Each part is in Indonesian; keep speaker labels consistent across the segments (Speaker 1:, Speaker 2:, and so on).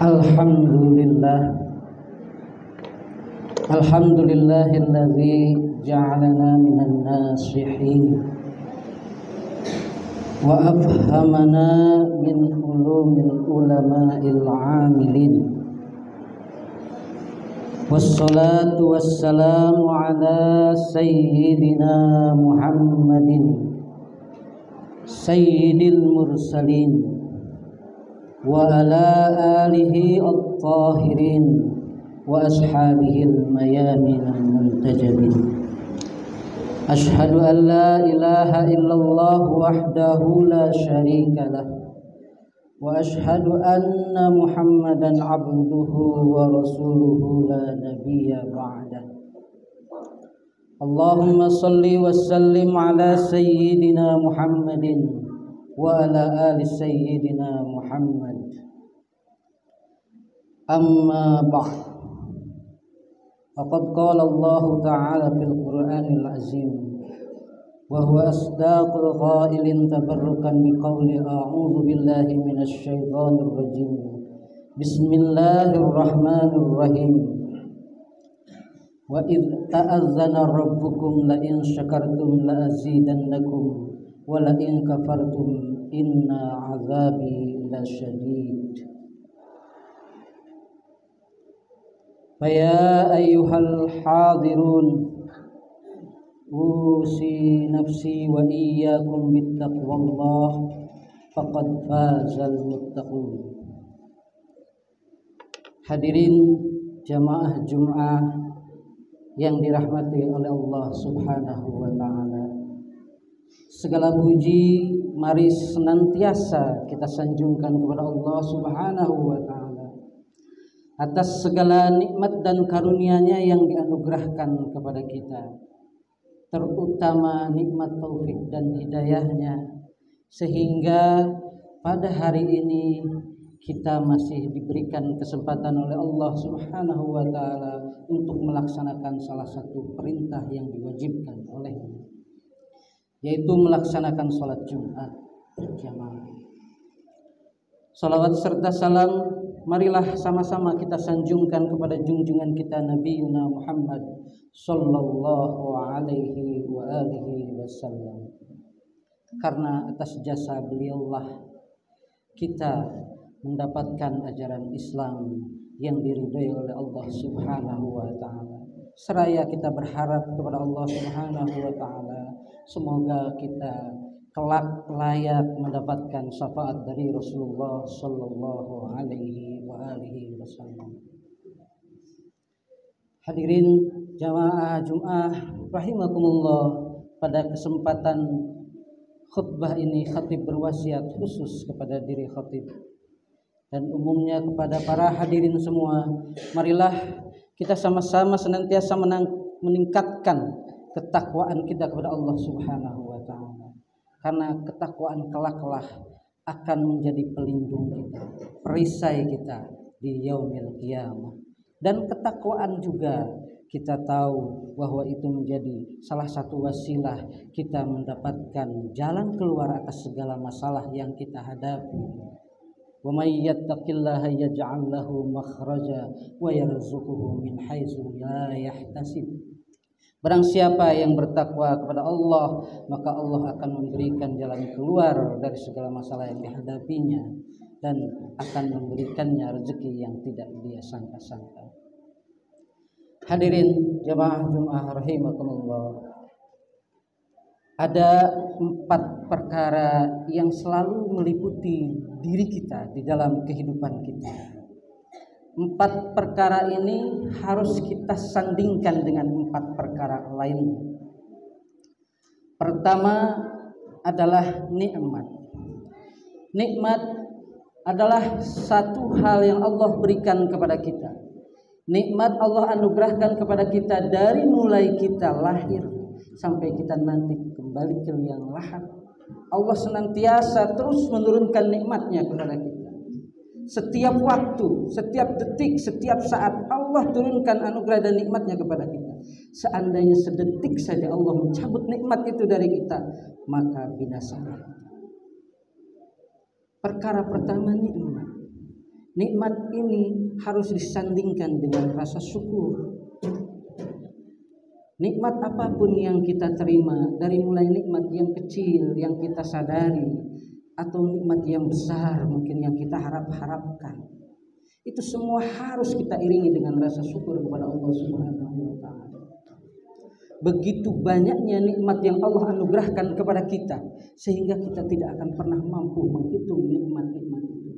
Speaker 1: Alhamdulillah, alhamdulillahilladzi ja'alana minan nasihin wa afhamana min ulumil ulama'il amilin. Wassalatu wassalamu ala sayyidina Muhammadin sayyidil mursalin wa ala alihi at-tahirin wa ashabihi al-mayamin al-muntajabin. Ashhadu an la ilaha illallah wahdahu la syarika lah wa ashhadu anna Muhammadan abduhu wa rasuluhu la nabiyya ba'dah. Allahumma salli wa sallim ala sayyidina Muhammadin wa ala ali sayyidina Muhammad. Amma ba'd. Faqad qala Allah ta'ala fil Qur'anil azim wa huwa asdaqul qailin tabarrukan biqauli a'udzu billahi minasy syaithanir rajim. Bismillahirrahmanirrahim. Wa idz ta'azzana rabbukum la in syakartum la azidannakum wa la in kafartum inna 'adzabi lasyadid. Faya ayyuhal hadirun usi nafsi wa iyyakum bittaqwallah faqad fazal muttaqun. Hadirin jamaah Jumat yang dirahmati oleh Allah Subhanahu wa taala. Segala puji mari senantiasa kita sanjungkan kepada Allah Subhanahu wa taala atas segala nikmat dan karunia-Nya yang dianugerahkan kepada kita, terutama nikmat taufik dan hidayah-Nya, sehingga pada hari ini kita masih diberikan kesempatan oleh Allah Subhanahu wa taala untuk melaksanakan salah satu perintah yang diwajibkan olehnya, yaitu melaksanakan sholat Jumat berjamaah. Salawat serta salam marilah sama-sama kita sanjungkan kepada junjungan kita Nabi Muhammad sallallahu alaihi wa alihi wasallam. Karena atas jasa beliaulah kita mendapatkan ajaran Islam yang diridhai oleh Allah Subhanahu wa taala. Seraya kita berharap kepada Allah Subhanahu wa taala semoga kita kelak layak mendapatkan syafaat dari Rasulullah sallallahu alaihi wa alihi wasallam. Hadirin jamaah Jumat rahimakumullah, pada kesempatan khutbah ini khatib berwasiat khusus kepada diri khatib dan umumnya kepada para hadirin semua. Marilah kita sama-sama senantiasa meningkatkan ketakwaan kita kepada Allah Subhanahu wa taala. Karena ketakwaan kelaklah akan menjadi pelindung kita, perisai kita di yaumil qiyamah. Dan ketakwaan juga kita tahu bahwa itu menjadi salah satu wasilah kita mendapatkan jalan keluar atas segala masalah yang kita hadapi. Wa may yattaqillaha yaj'al lahu makhraja wa yarzuquhu min haitsu la yahtasib. Barang siapa yang bertakwa kepada Allah, maka Allah akan memberikan jalan keluar dari segala masalah yang dihadapinya dan akan memberikannya rezeki yang tidak dia sangka-sangka. Hadirin jamaah Jumat rahimakumullah. Ada 4 perkara yang selalu meliputi diri kita di dalam kehidupan kita. 4 perkara ini harus kita sandingkan dengan 4 perkara lainnya. Pertama adalah nikmat. Nikmat adalah satu hal yang Allah berikan kepada kita. Nikmat Allah anugerahkan kepada kita dari mulai kita lahir sampai kita nanti kembali ke liang lahat. Allah senantiasa terus menurunkan nikmatnya kepada kita. Setiap waktu, setiap detik, setiap saat Allah turunkan anugerah dan nikmatnya kepada kita. Seandainya sedetik saja Allah mencabut nikmat itu dari kita, maka binasalah. Perkara pertama nikmat. Nikmat ini harus disandingkan dengan rasa syukur. Nikmat apapun yang kita terima, dari mulai nikmat yang kecil yang kita sadari atau nikmat yang besar mungkin yang kita harapkan, itu semua harus kita iringi dengan rasa syukur kepada Allah Subhanahu wa taala. Begitu banyaknya nikmat yang Allah anugerahkan kepada kita sehingga kita tidak akan pernah mampu menghitung nikmat-nikmat itu.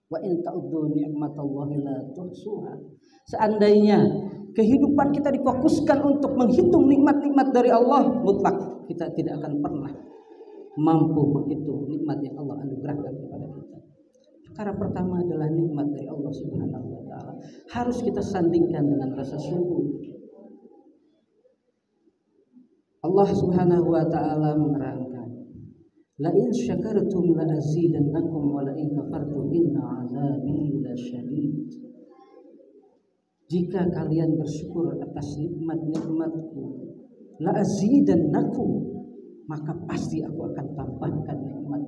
Speaker 1: Wa in ta'uddu ni'matallahi la tuhsuha. Seandainya kehidupan kita difokuskan untuk menghitung nikmat-nikmat dari Allah, mutlak kita tidak akan pernah mampu menghitung nikmat yang Allah anugerahkan kepada kita. Perkara pertama adalah nikmat dari Allah Subhanahu wa taala. Harus kita sandingkan dengan rasa syukur. Allah Subhanahu wa taala menerangkan, la in syakartum la azidannakum wa la in kafartum inna azabi lasyadid. Jika kalian bersyukur atas nikmat-nikmatku, la azidannakum, maka pasti aku akan tambahkan nikmat.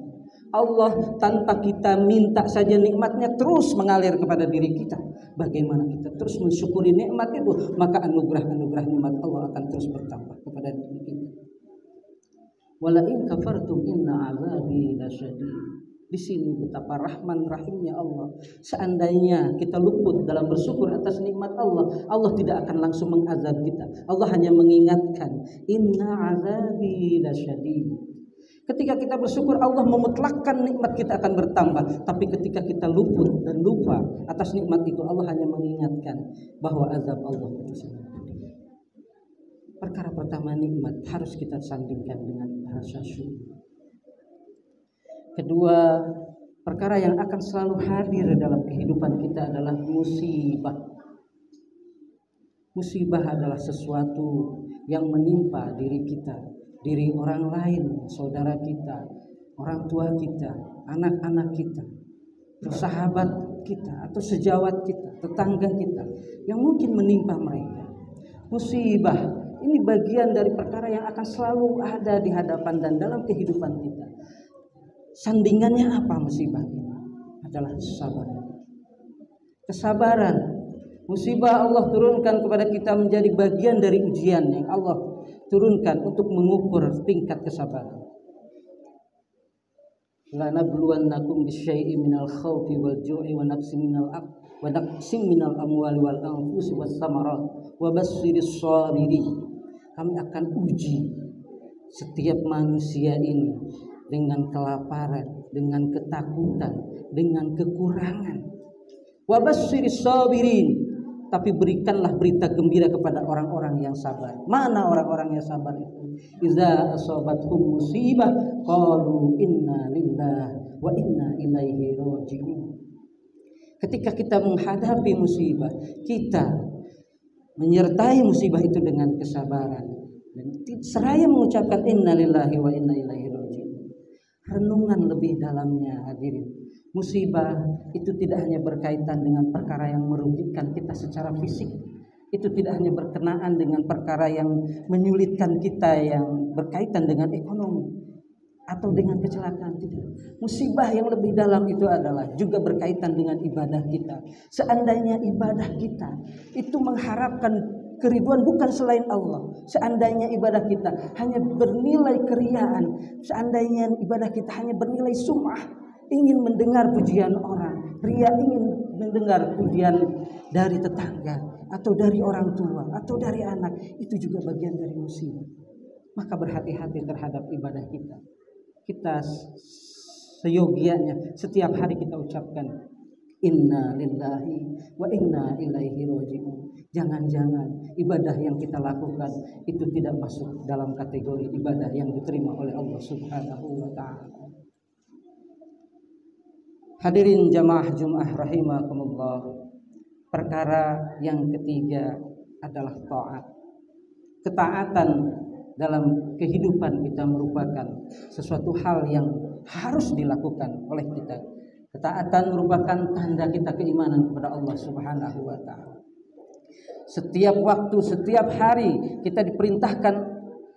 Speaker 1: Allah tanpa kita minta saja nikmatnya terus mengalir kepada diri kita. Bagaimana kita terus mensyukuri nikmat itu, maka anugerah-anugerah nikmat Allah akan terus bertambah kepada diri kita. Wala in kafartum inna azabi lasyadid. Di sini betapa rahman rahimnya Allah. Seandainya kita luput dalam bersyukur atas nikmat Allah, Allah tidak akan langsung mengazab kita. Allah hanya mengingatkan, inna azabi lasyadid. Ketika kita bersyukur, Allah memutlakkan nikmat kita akan bertambah. Tapi ketika kita luput dan lupa atas nikmat itu, Allah hanya mengingatkan bahwa azab Allah itu sangat pedih. Perkara pertama, nikmat harus kita sandingkan dengan rasa syukur. Kedua, perkara yang akan selalu hadir dalam kehidupan kita adalah musibah. Musibah adalah sesuatu yang menimpa diri kita, diri orang lain, saudara kita, orang tua kita, anak-anak kita, atau sahabat kita, atau sejawat kita, tetangga kita, yang mungkin menimpa mereka. Musibah ini bagian dari perkara yang akan selalu ada di hadapan dan dalam kehidupan kita. Sandingannya apa musibah ini? Adalah sabar. Kesabaran. Musibah Allah turunkan kepada kita menjadi bagian dari ujian yang Allah turunkan untuk mengukur tingkat kesabaran. La nabluwannakum bisyai'in minal khaufi wal ju'i wa naqsin minal amwali wal anfusi was samarat wa basyyiris shabirin. Kami akan uji setiap manusia ini dengan kelaparan, dengan ketakutan, dengan kekurangan. Wa basyyiris sabirin, tapi berikanlah berita gembira kepada orang-orang yang sabar. Mana orang-orang yang sabar itu? Iza asabathum musibah qalu inna lillahi wa inna ilaihi raji'un. Ketika kita menghadapi musibah, kita menyertai musibah itu dengan kesabaran dan seraya mengucapkan inna lillahi wa inna ilaihi raji'un. Renungan lebih dalamnya, hadirin. Musibah itu tidak hanya berkaitan dengan perkara yang merugikan kita secara fisik. Itu tidak hanya berkenaan dengan perkara yang menyulitkan kita yang berkaitan dengan ekonomi atau dengan kecelakaan, tidak. Musibah yang lebih dalam itu adalah juga berkaitan dengan ibadah kita. Seandainya ibadah kita itu mengharapkan keriduan bukan selain Allah, seandainya ibadah kita hanya bernilai keriaan, seandainya ibadah kita hanya bernilai sum'ah, ingin mendengar pujian orang, ria ingin mendengar pujian dari tetangga atau dari orang tua atau dari anak, itu juga bagian dari musibah. Maka berhati-hati terhadap ibadah kita. Kita seyogianya setiap hari kita ucapkan inna lillahi wa inna ilaihi raji'un. Jangan-jangan ibadah yang kita lakukan itu tidak masuk dalam kategori ibadah yang diterima oleh Allah Subhanahu wa ta'ala. Hadirin jamaah Jumat rahimakumullah. Perkara yang ketiga adalah taat. Ketaatan dalam kehidupan kita merupakan sesuatu hal yang harus dilakukan oleh kita. Ketaatan merupakan tanda kita keimanan kepada Allah Subhanahu wa ta'ala. Setiap waktu, setiap hari kita diperintahkan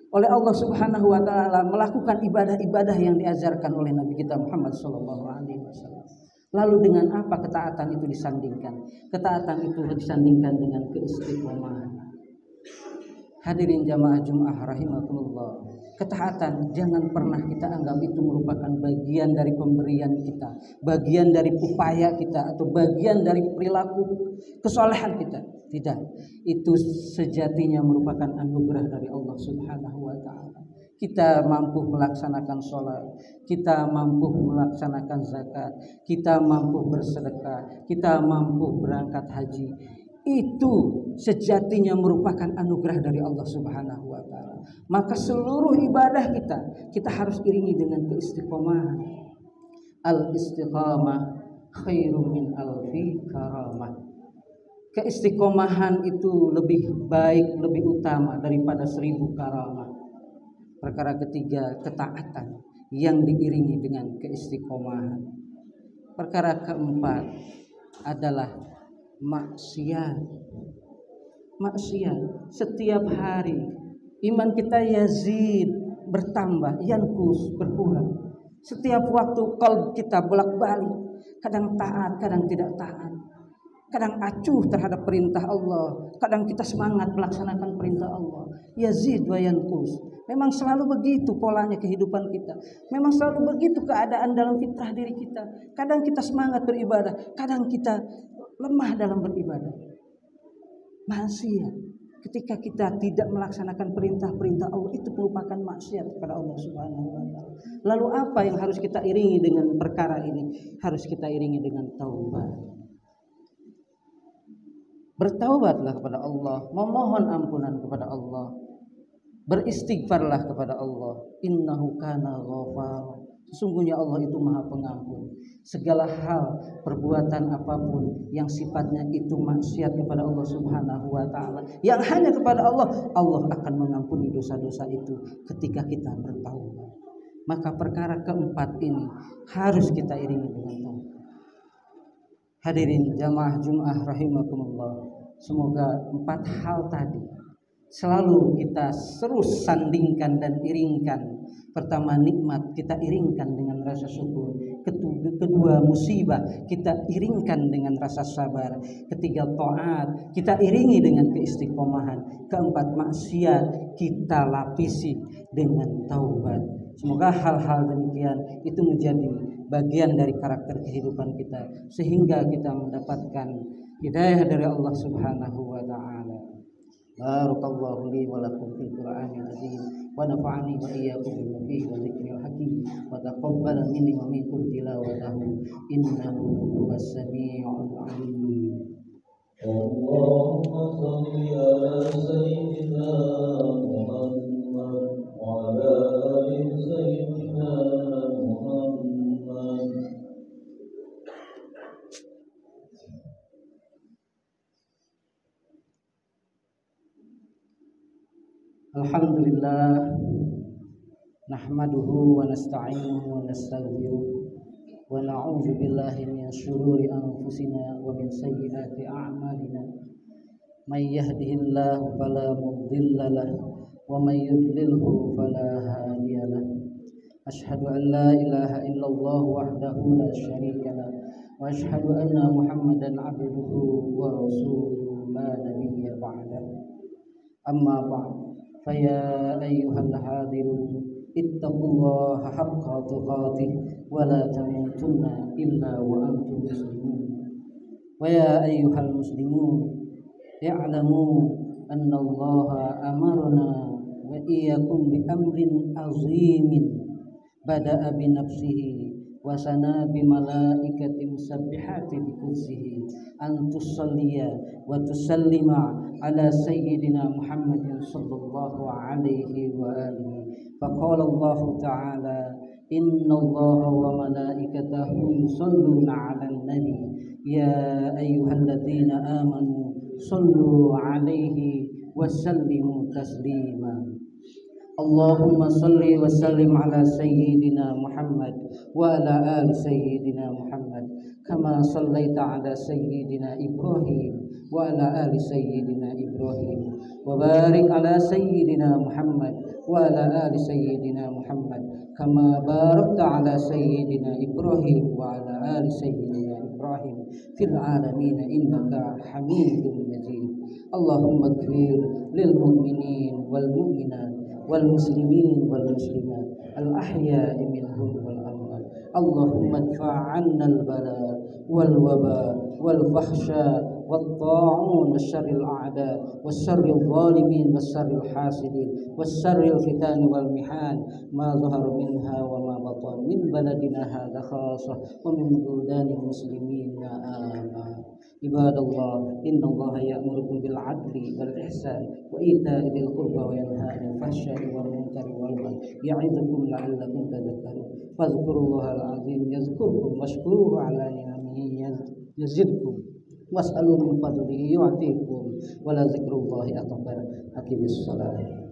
Speaker 1: oleh Allah Subhanahu wa ta'ala melakukan ibadah-ibadah yang diajarkan oleh Nabi kita Muhammad sallallahu alaihi wasallam. Lalu dengan apa ketaatan itu disandingkan? Ketaatan itu disandingkan dengan keistiqomahan. Hadirin jamaah Jumat rahimakumullah. Ketaatan jangan pernah kita anggap itu merupakan bagian dari pemberian kita, bagian dari upaya kita, atau bagian dari perilaku kesolehan kita. Tidak, itu sejatinya merupakan anugerah dari Allah Subhanahu wa ta'ala. Kita mampu melaksanakan sholat, kita mampu melaksanakan zakat, kita mampu bersedekah, kita mampu berangkat haji. Itu sejatinya merupakan anugerah dari Allah Subhanahu wa ta'ala. Maka seluruh ibadah kita harus iringi dengan keistiqomahan. Al-istiqamah khairum min alfi karamah. Keistiqomahan itu lebih baik, lebih utama daripada 1000 karamah. Perkara ketiga, ketaatan yang diiringi dengan keistiqomahan. Perkara keempat adalah maksiat. Setiap hari iman kita yazid, bertambah, yankus, berkurang. Setiap waktu qalb kita bolak-balik, kadang taat, kadang tidak taat. Kadang acuh terhadap perintah Allah, kadang kita semangat melaksanakan perintah Allah. Yazid wa yanqus. Memang selalu begitu polanya kehidupan kita. Memang selalu begitu keadaan dalam fitrah diri kita. Kadang kita semangat beribadah, kadang kita lemah dalam beribadah. Maksiat. Ketika kita tidak melaksanakan perintah-perintah Allah, itu merupakan maksiat kepada Allah Subhanahu wa ta'ala. Lalu apa yang harus kita iringi dengan perkara ini? Harus kita iringi dengan taubat. Bertaubatlah kepada Allah, memohon ampunan kepada Allah, beristighfarlah kepada Allah. Innahu kana ghafar. Sesungguhnya Allah itu Maha Pengampun. Segala hal, perbuatan apapun yang sifatnya itu maksiat kepada Allah Subhanahu wa ta'ala, yang hanya kepada Allah akan mengampuni dosa-dosa itu ketika kita bertaubat. Maka perkara keempat ini harus kita iringi dengan taubat. Hadirin jamaah Jumat rahimakumullah. Semoga 4 hal tadi selalu kita terus sandingkan dan iringkan. Pertama, nikmat kita iringkan dengan rasa syukur. Kedua, musibah kita iringkan dengan rasa sabar. Ketiga, taat kita iringi dengan keistiqomahan. Keempat, maksiat kita lapisi dengan taubat. Semoga hal-hal demikian itu menjadi bagian dari karakter kehidupan kita, sehingga kita mendapatkan hidayah dari Allah Subhanahu wa ta'ala. Barakallahu li wa lakum fil Qur'anil azim wa nafa'ani wa iyyakum bima fihi wa dzikril hakim wa taqabbal minni wa minkum tilawatahu innahu huwas samii'ul 'aliim.
Speaker 2: Allahumma shalli ala sayyidina Muhammad wa ala ali sayyidina Muhammad.
Speaker 1: Alhamdulillah, nahmaduhu wa nasta'inuhu wa nastaghfiruh wa na'udzu billahi min syururi anfusina wa min sayyiati a'malina. May yahdihillahu fala mudilla lahu wa may yudlilhu fala hadiya lahu. Asyhadu an la ilaha illallah wahdahu la syarika lahu wa asyhadu anna Muhammadan 'abduhu wa rasuluhu la nabiyya ba'dahu. Amma ba'd. فيا أيها الحاضرون اتقوا الله حق تقاته ولا تموتن إلا وأنتم مسلمون. ويا أيها المسلمون اعلموا أن الله أمرنا وإياكم بأمر عظيم بدأ بنفسه وسنا بملائكة مسبحات بقدسه أن تصلي وتسلم على سيدنا محمد صلى الله عليه وآله. فقال الله تعالى إن الله وملائكته يصلون على النبي يا أيها الذين آمنوا صلوا عليه وسلموا تسليما. Allahumma salli wa sallim ala sayyidina Muhammad wa ala ali sayyidina Muhammad kama sallaita ala sayyidina Ibrahim wa ala ali sayyidina Ibrahim wa barik ala sayyidina Muhammad wa ala ali sayyidina Muhammad kama barakta ala sayyidina Ibrahim wa ala ali sayyidina Ibrahim fil alamin innaka Hamidum Majid. Allahumma ighfir lil mu'minin wal mu'minat wal muslimin wal muslimat al ahya'i minhum wal amwat. Allahumma adfa' 'anna al bala wal waba wal fahsya wat ta'un wasyarril a'da wasyarril zalimin wasyarril hasidin wasyarril fitani wal mihan ma zahara minha wa ma batan min baladina hadha khassah wa min buldanil muslimin amin. Ibadallah, innallaha ya'murukum bil 'adli wal ihsan wa ita'i dzil qurba wa yanha 'anil fahsya'i wal munkari wal baghi ya'izukum la'allakum tadhakkarun. Fadhkurullahal 'azim yazkurkum washkuruhu 'ala ni'amihi yazidkum was'alu min fadlihi yu'tikum wa la dzikrullahi akbar. Aqimis shalah.